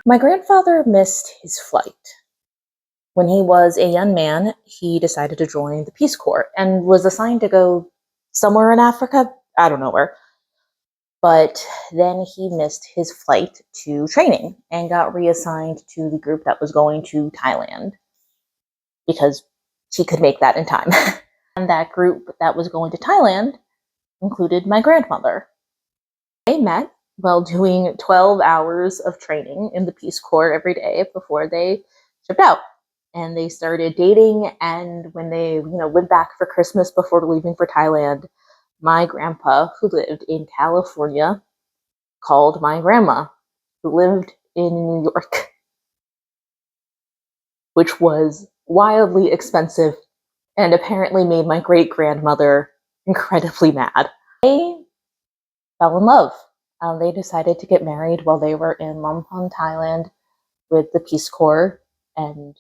My grandfather missed his flight. When he was a young man, he decided to join the Peace Corps and was assigned to go somewhere in Africa. I don't know where. But then he missed his flight to training and got reassigned to the group that was going to Thailand because he could make that in time. And that group that was going to Thailand included my grandmother. They met while doing 12 hours of training in the Peace Corps every day before they shipped out. And they started dating, and when they went back for Christmas before leaving for Thailand, my grandpa, who lived in California, called my grandma, who lived in New York, which was wildly expensive and apparently made my great-grandmother incredibly mad. They fell in love. They decided to get married while they were in LaMontagne, Thailand with the Peace Corps, and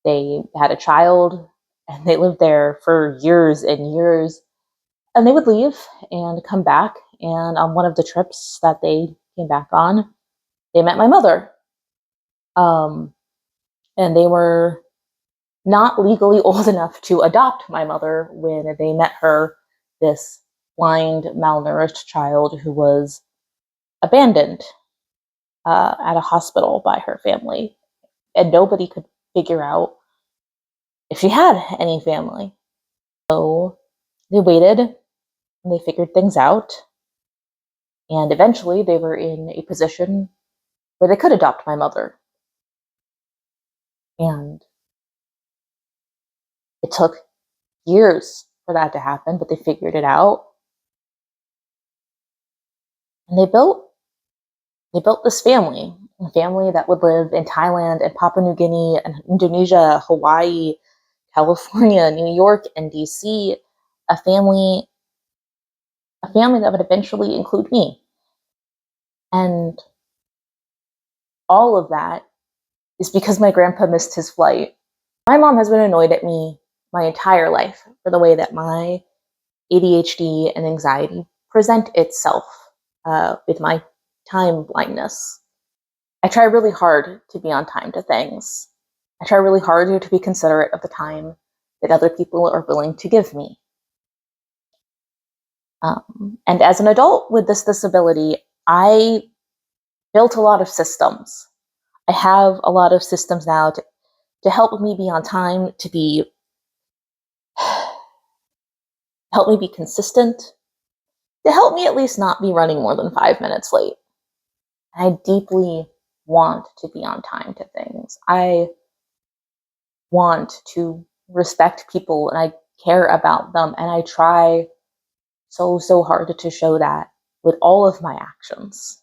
they had a child, and they lived there for years and years. And they would leave and come back, and on one of the trips that they came back on, they met my mother. And they were not legally old enough to adopt my mother when they met her, this blind, malnourished child who was abandoned at a hospital by her family. And nobody could figure out if she had any family. So they waited, and they figured things out. And eventually they were in a position where they could adopt my mother. And it took years for that to happen, but they figured it out. And they built this family, a family that would live in Thailand and Papua New Guinea and Indonesia, Hawaii, California, New York, and DC, a family that would eventually include me. And all of that is because my grandpa missed his flight. My mom has been annoyed at me my entire life for the way that my ADHD and anxiety present itself with my time blindness. I try really hard to be on time to things. I try really hard to be considerate of the time that other people are willing to give me. And as an adult with this disability, I built a lot of systems. I have a lot of systems now to help me be on time, help me be consistent, to help me at least not be running more than 5 minutes late. I deeply want to be on time to things. I want to respect people, and I care about them, and I try so hard to show that with all of my actions.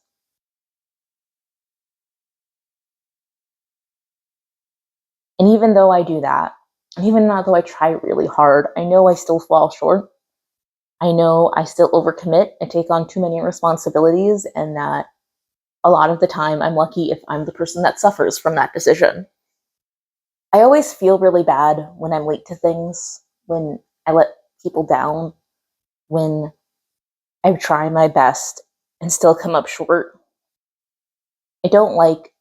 And even though I do that, and even though I try really hard, I know I still fall short. I know I still overcommit and take on too many responsibilities, and that a lot of the time I'm lucky if I'm the person that suffers from that decision. I always feel really bad when I'm late to things, when I let people down, when I try my best and still come up short. I don't like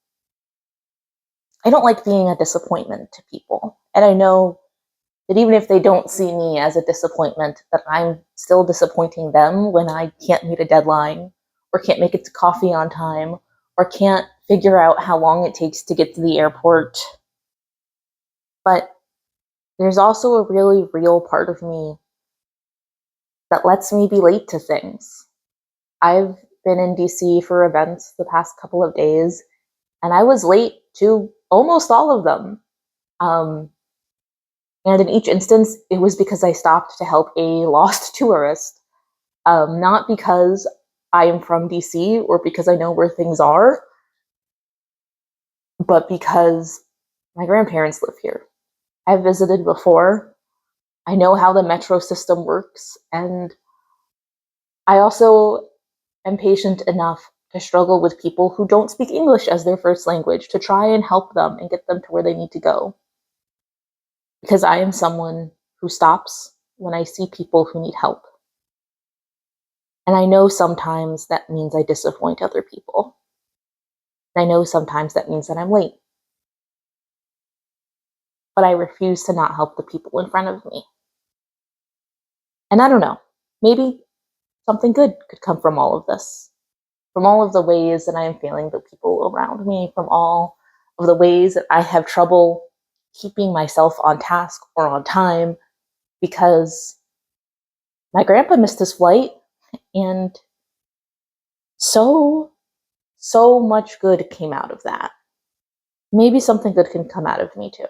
being a disappointment to people. And I know that even if they don't see me as a disappointment, that I'm still disappointing them when I can't meet a deadline, or can't make it to coffee on time, or can't figure out how long it takes to get to the airport. But there's also a really real part of me that lets me be late to things. I've been in DC for events the past couple of days, and I was late to almost all of them. And in each instance, it was because I stopped to help a lost tourist, not because I am from DC or because I know where things are, but because my grandparents live here. I've visited before. I know how the metro system works, and I also am patient enough to struggle with people who don't speak English as their first language, to try and help them and get them to where they need to go. Because I am someone who stops when I see people who need help. And I know sometimes that means I disappoint other people. I know sometimes that means that I'm late. But I refuse to not help the people in front of me. And I don't know, maybe something good could come from all of this, from all of the ways that I am failing the people around me, from all of the ways that I have trouble keeping myself on task or on time because my grandpa missed his flight, and so much good came out of that. Maybe something good can come out of me too.